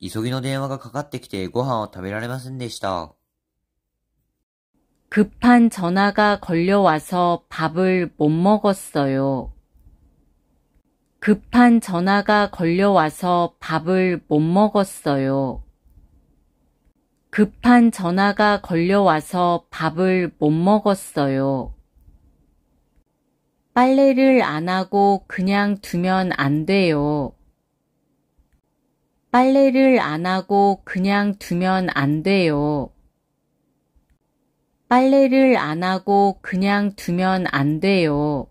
急ぎの電話がかかってきてご飯を食べられませんでした。급한 전화가 걸려와서 밥을 못 먹었어요. 급한 전화가 걸려와서 밥을 못 먹었어요. 급한 전화가 걸려와서 밥을 못 먹었어요. 빨래를 안 하고 그냥 두면 안 돼요. 빨래를 안 하고 그냥 두면 안 돼요. 빨래를 안 하고 그냥 두면 안 돼요.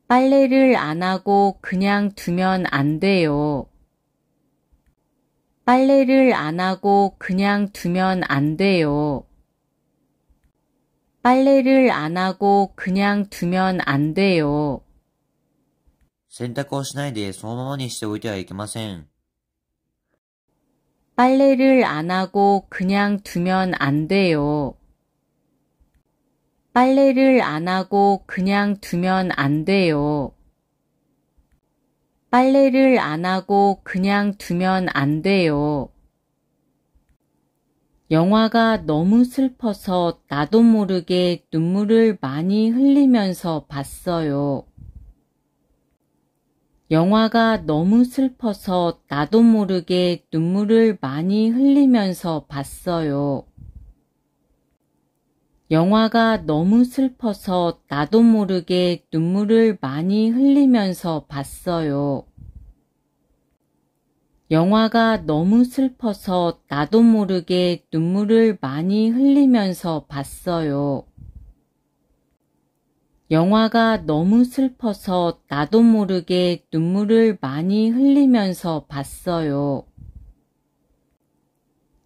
빨래를 안 하고 그냥 두면 안 돼요. 빨래를 안 하고 그냥 두면 안 돼요. 빨래를 안 하고 그냥 두면 안 돼요. 洗濯をしないでそのままにしておいてはいけません。빨래를 안 하고 그냥 두면 안 돼요. 빨래를 안 하고 그냥 두면 안 돼요. 빨래를 안 하고 그냥 두면 안 돼요. 영화가 너무 슬퍼서 나도 모르게 눈물을 많이 흘리면서 봤어요. 영화가 너무 슬퍼서 나도 모르게 눈물을 많이 흘리면서 봤어요. 영화가 너무 슬퍼서 나도 모르게 눈물을 많이 흘리면서 봤어요. 영화가 너무 슬퍼서 나도 모르게 눈물을 많이 흘리면서 봤어요. 영화가 너무 슬퍼서 나도 모르게 눈물을 많이 흘리면서 봤어요.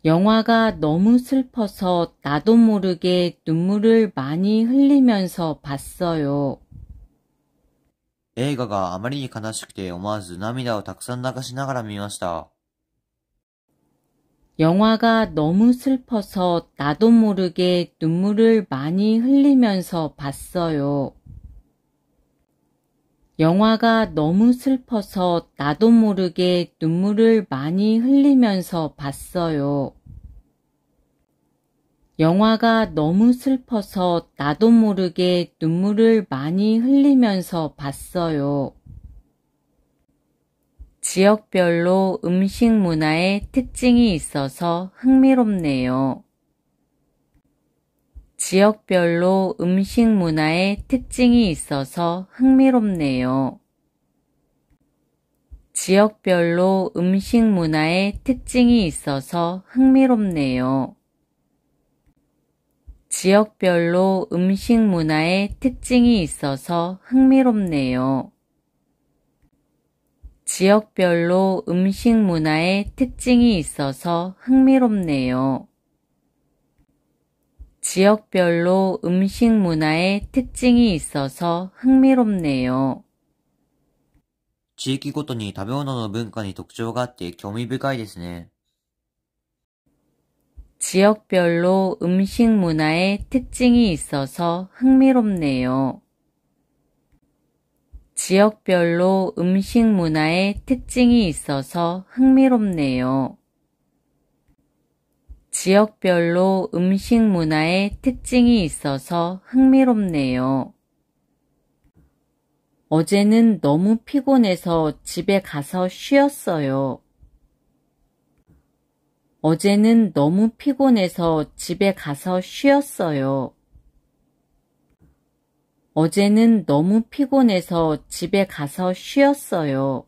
영화가 너무 슬퍼서 나도 모르게 눈물을 많이 흘리면서 봤어요. 映画があまりに悲しくて思わず涙をたくさん流しながら見ました。영화가 너무 슬퍼서 나도 모르게 눈물을 많이 흘리면서 봤어요. 영화가 너무 슬퍼서 나도 모르게 눈물을 많이 흘리면서 봤어요. 영화가 너무 슬퍼서 나도 모르게 눈물을 많이 흘리면서 봤어요. 지역별로 음식 문화의 특징이 있어서 흥미롭네요. 지역별로 음식 문화의 특징이 있어서 흥미롭네요. 지역별로 음식 문화의 특징이 있어서 흥미롭네요. 지역별로 음식 문화의 특징이 있어서 흥미롭네요. 지역별로 음식 문화의 특징이 있어서 흥미롭네요. 지역별로 음식 문화의 특징이 있어서 흥미롭네요. 地域ごとに食べ物の文化に特徴があって興味深いですね。지역별로 음식 문화의 특징이 있어서 흥미롭네요. 지역별로 음식 문화의 특징이 있어서 흥미롭네요. 지역별로 음식 문화의 특징이 있어서 흥미롭네요. 어제는 너무 피곤해서 집에 가서 쉬었어요. 어제는 너무 피곤해서 집에 가서 쉬었어요. 어제는 너무 피곤해서 집에 가서 쉬었어요.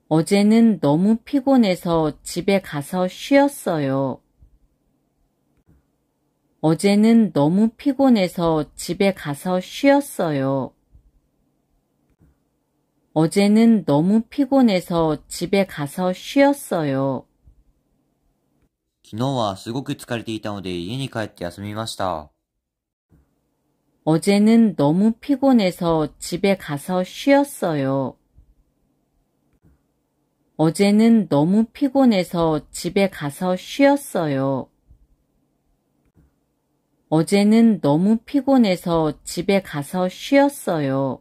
어제는 너무 피곤해서 집에 가서 쉬었어요. 어제는 너무 피곤해서 집에 가서 쉬었어요. 어제는 너무 피곤해서 집에 가서 쉬었어요. 昨日はすごく疲れていたので家に帰って休みました。 어제는 너무 피곤해서 집에 가서 쉬었어요. 어제는 너무 피곤해서 집에 가서 쉬었어요. 어제는 너무 피곤해서 집에 가서 쉬었어요.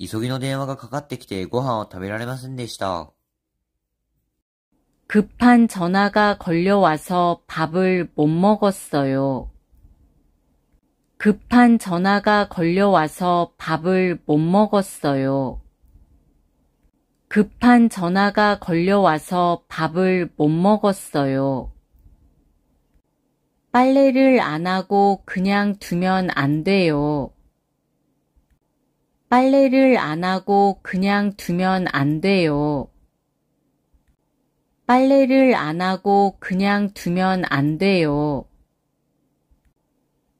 急ぎの電話がかかってきてご飯を食べられませんでした。급한 전화가 걸려와서 밥을 못 먹었어요. 급한 전화가 걸려와서 밥을 못 먹었어요. 급한 전화가 걸려와서 밥을 못 먹었어요. 빨래를 안 하고 그냥 두면 안 돼요. 빨래를 안 하고 그냥 두면 안 돼요. 빨래를 안 하고 그냥 두면 안 돼요.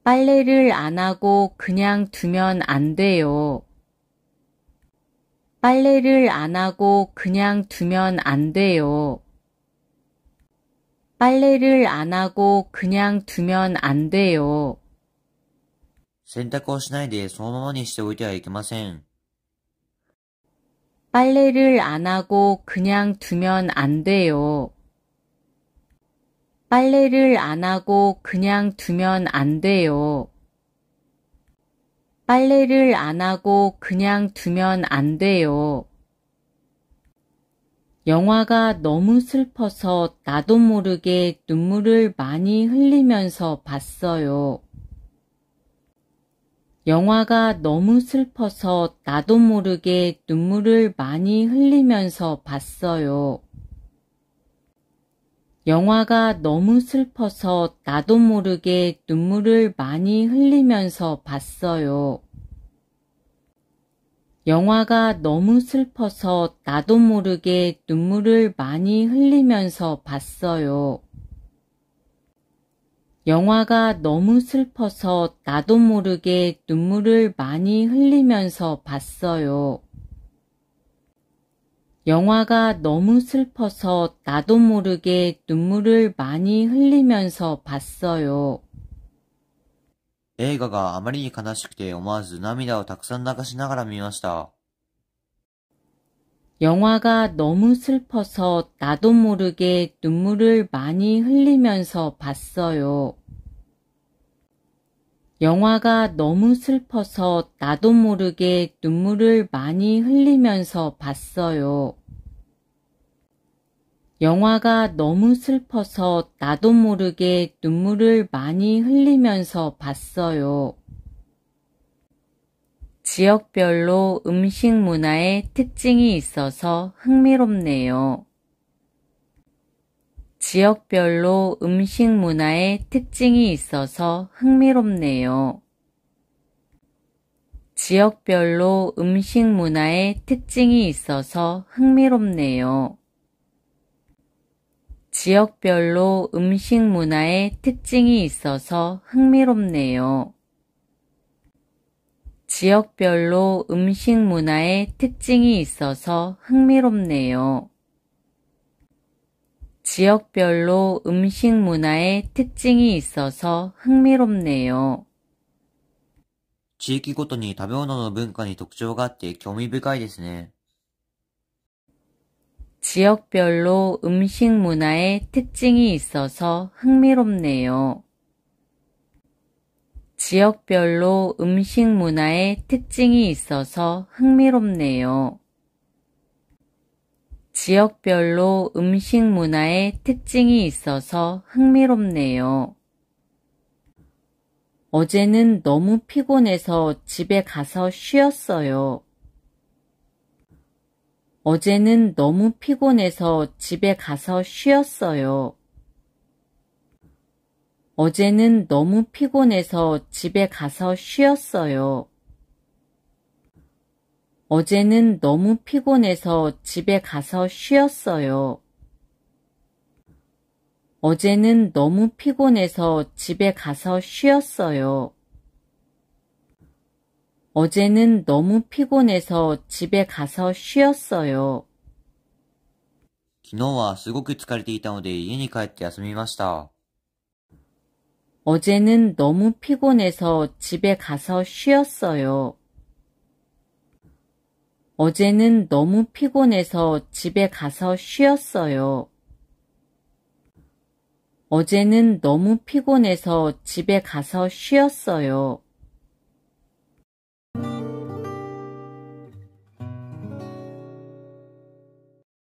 빨래를 안 하고 그냥 두면 안 돼요. 빨래를 안 하고 그냥 두면 안 돼요. 빨래를 안 하고 그냥 두면 안 돼요. 洗濯をしないでそのままにしておいてはいけません。빨래를 안 하고 그냥 두면 안 돼요. 빨래를 안 하고 그냥 두면 안 돼요. 빨래를 안 하고 그냥 두면 안 돼요. 영화가 너무 슬퍼서 나도 모르게 눈물을 많이 흘리면서 봤어요. 영화가 너무 슬퍼서 나도 모르게 눈물을 많이 흘리면서 봤어요. 영화가 너무 슬퍼서 나도 모르게 눈물을 많이 흘리면서 봤어요. 영화가 너무 슬퍼서 나도 모르게 눈물을 많이 흘리면서 봤어요. 영화가 너무 슬퍼서 나도 모르게 눈물을 많이 흘리면서 봤어요. 영화가 너무 슬퍼서 나도 모르게 눈물을 많이 흘리면서 봤어요. 映画があまりに悲しくて思わず涙をたくさん流しながら見ました。영화가 너무 슬퍼서 나도 모르게 눈물을 많이 흘리면서 봤어요. 영화가 너무 슬퍼서 나도 모르게 눈물을 많이 흘리면서 봤어요. 영화가 너무 슬퍼서 나도 모르게 눈물을 많이 흘리면서 봤어요. 지역별로 음식 문화의 특징이 있어서 흥미롭네요. 지역별로 음식 문화의 특징이 있어서 흥미롭네요. 지역별로 음식 문화의 특징이 있어서 흥미롭네요. 지역별로 음식 문화의 특징이 있어서 흥미롭네요. 지역별로 음식 문화의 특징이 있어서 흥미롭네요. 지역별로 음식 문화의 특징이 있어서 흥미롭네요. 地域ごとに食べ物の文化に特徴があって興味深いですね。지역별로 음식 문화의 특징이 있어서 흥미롭네요. 지역별로 음식 문화의 특징이 있어서 흥미롭네요. 지역별로 음식 문화의 특징이 있어서 흥미롭네요. 어제는 너무 피곤해서 집에 가서 쉬었어요. 어제는 너무 피곤해서 집에 가서 쉬었어요. 어제는 너무 피곤해서 집에 가서 쉬었어요. 어제는 너무 피곤해서 집에 가서 쉬었어요. 어제는 너무 피곤해서 집에 가서 쉬었어요. 어제는 너무 피곤해서 집에 가서 쉬었어요. 昨日はすごく疲れていたので家に帰って休みました。 어제는 너무 피곤해서 집에 가서 쉬었어요. 어제는 너무 피곤해서 집에 가서 쉬었어요. 어제는 너무 피곤해서 집에 가서 쉬었어요.